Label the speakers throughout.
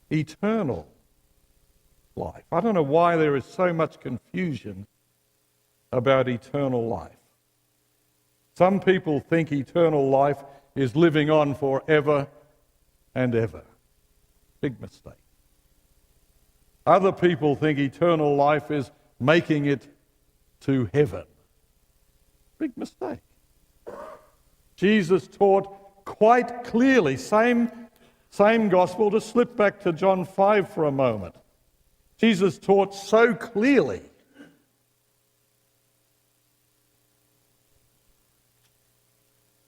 Speaker 1: eternal life. I don't know why there is so much confusion about eternal life. Some people think eternal life is living on forever and ever. Big mistake. Other people think eternal life is making it to heaven. Big mistake. Jesus taught quite clearly, same gospel, to slip back to John 5 for a moment. Jesus taught so clearly.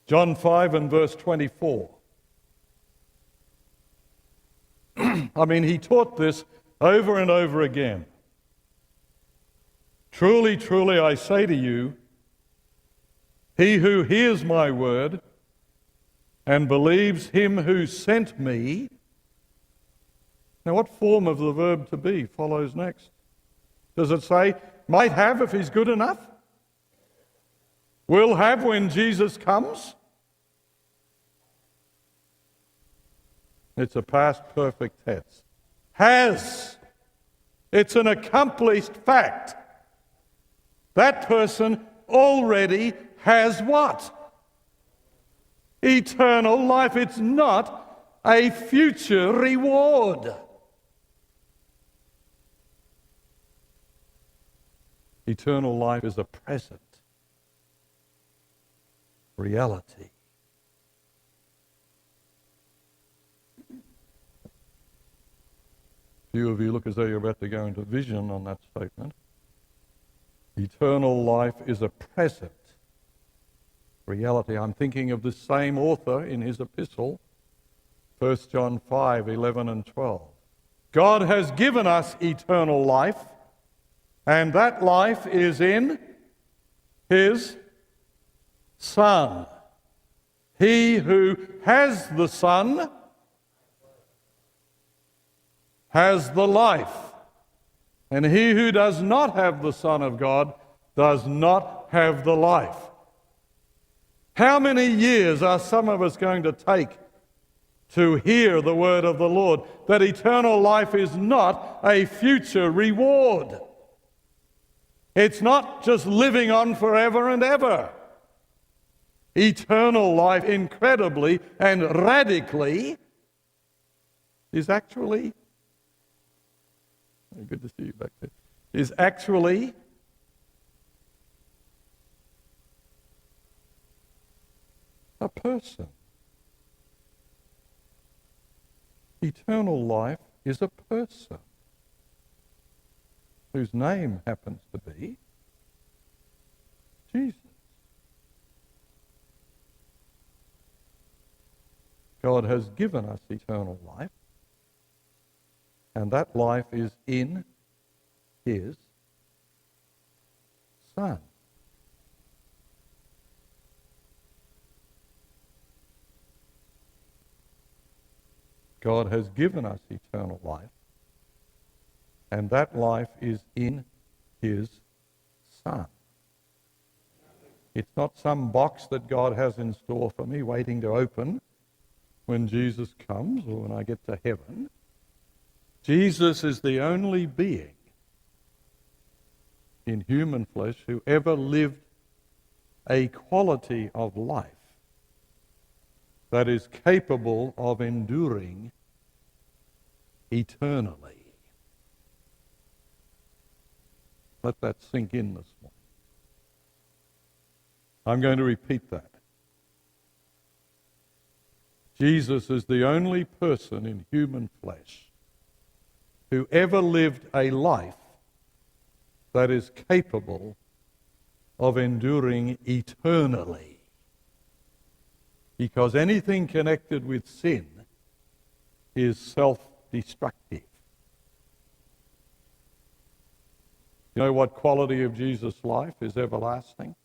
Speaker 1: John 5 and verse 24. He taught this over and over again. Truly, truly, I say to you, he who hears my word and believes him who sent me. Now, what form of the verb to be follows next? Does it say, might have if he's good enough? Will have when Jesus comes? It's a past perfect tense. Has. It's an accomplished fact. That person already has what? Eternal life. It's not a future reward. Eternal life is a present reality. A few of you look as though you're about to go into vision on that statement. Eternal life is a present reality. I'm thinking of the same author in his epistle, 1 John 5, 11 and 12. God has given us eternal life, and that life is in his Son. He who has the Son has the life. And he who does not have the Son of God does not have the life. How many years are some of us going to take to hear the word of the Lord? That eternal life is not a future reward. It's not just living on forever and ever. Eternal life, incredibly and radically, is actually, good to see you back there, is actually a person. Eternal life is a person whose name happens to be Jesus. God has given us eternal life, and that life is in his Son. God has given us eternal life, and that life is in his Son. It's not some box that God has in store for me waiting to open when Jesus comes or when I get to heaven. Jesus is the only being in human flesh who ever lived a quality of life that is capable of enduring eternally. Let that sink in this morning. I'm going to repeat that. Jesus is the only person in human flesh who ever lived a life that is capable of enduring eternally. Because anything connected with sin is self-destructive. You know what quality of Jesus' life is everlasting?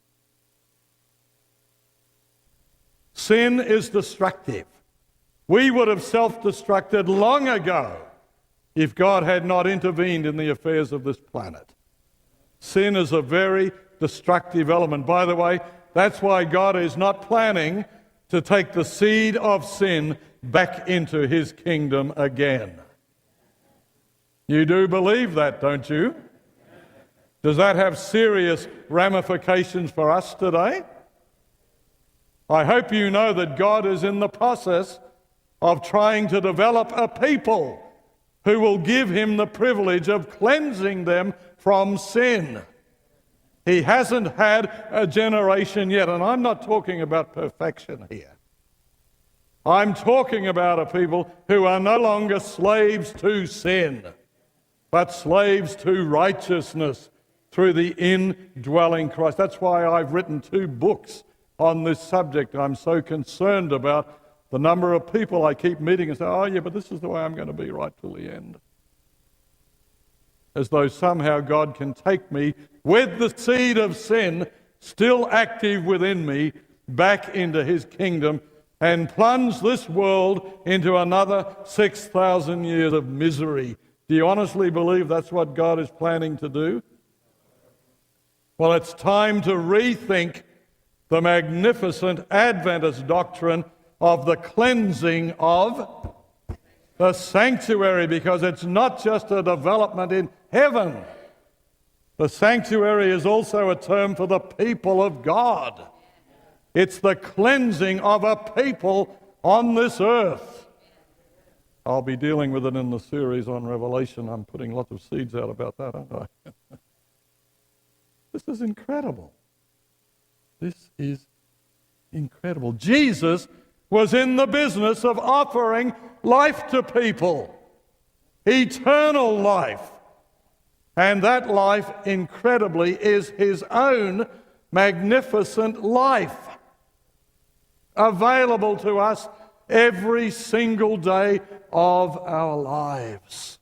Speaker 1: Sin is destructive. We would have self-destructed long ago if God had not intervened in the affairs of this planet. Sin is a very destructive element. By the way, that's why God is not planning to take the seed of sin back into his kingdom again. You do believe that, don't you? Does that have serious ramifications for us today? I hope you know that God is in the process of trying to develop a people who will give him the privilege of cleansing them from sin. He hasn't had a generation yet, and I'm not talking about perfection here. I'm talking about a people who are no longer slaves to sin, but slaves to righteousness through the indwelling Christ. That's why I've written 2 books on this subject. I'm so concerned about the number of people I keep meeting and say, oh yeah, but this is the way I'm going to be right till the end. As though somehow God can take me with the seed of sin still active within me back into his kingdom and plunge this world into another 6,000 years of misery. Do you honestly believe that's what God is planning to do? Well, it's time to rethink the magnificent Adventist doctrine of the cleansing of the sanctuary, because it's not just a development in heaven. The sanctuary is also a term for the people of God. It's the cleansing of a people on this earth. I'll be dealing with it in the series on Revelation. I'm putting lots of seeds out about that, aren't I? This is incredible. This is incredible. Jesus was in the business of offering life to people, eternal life. And that life, incredibly, is his own magnificent life, available to us every single day of our lives.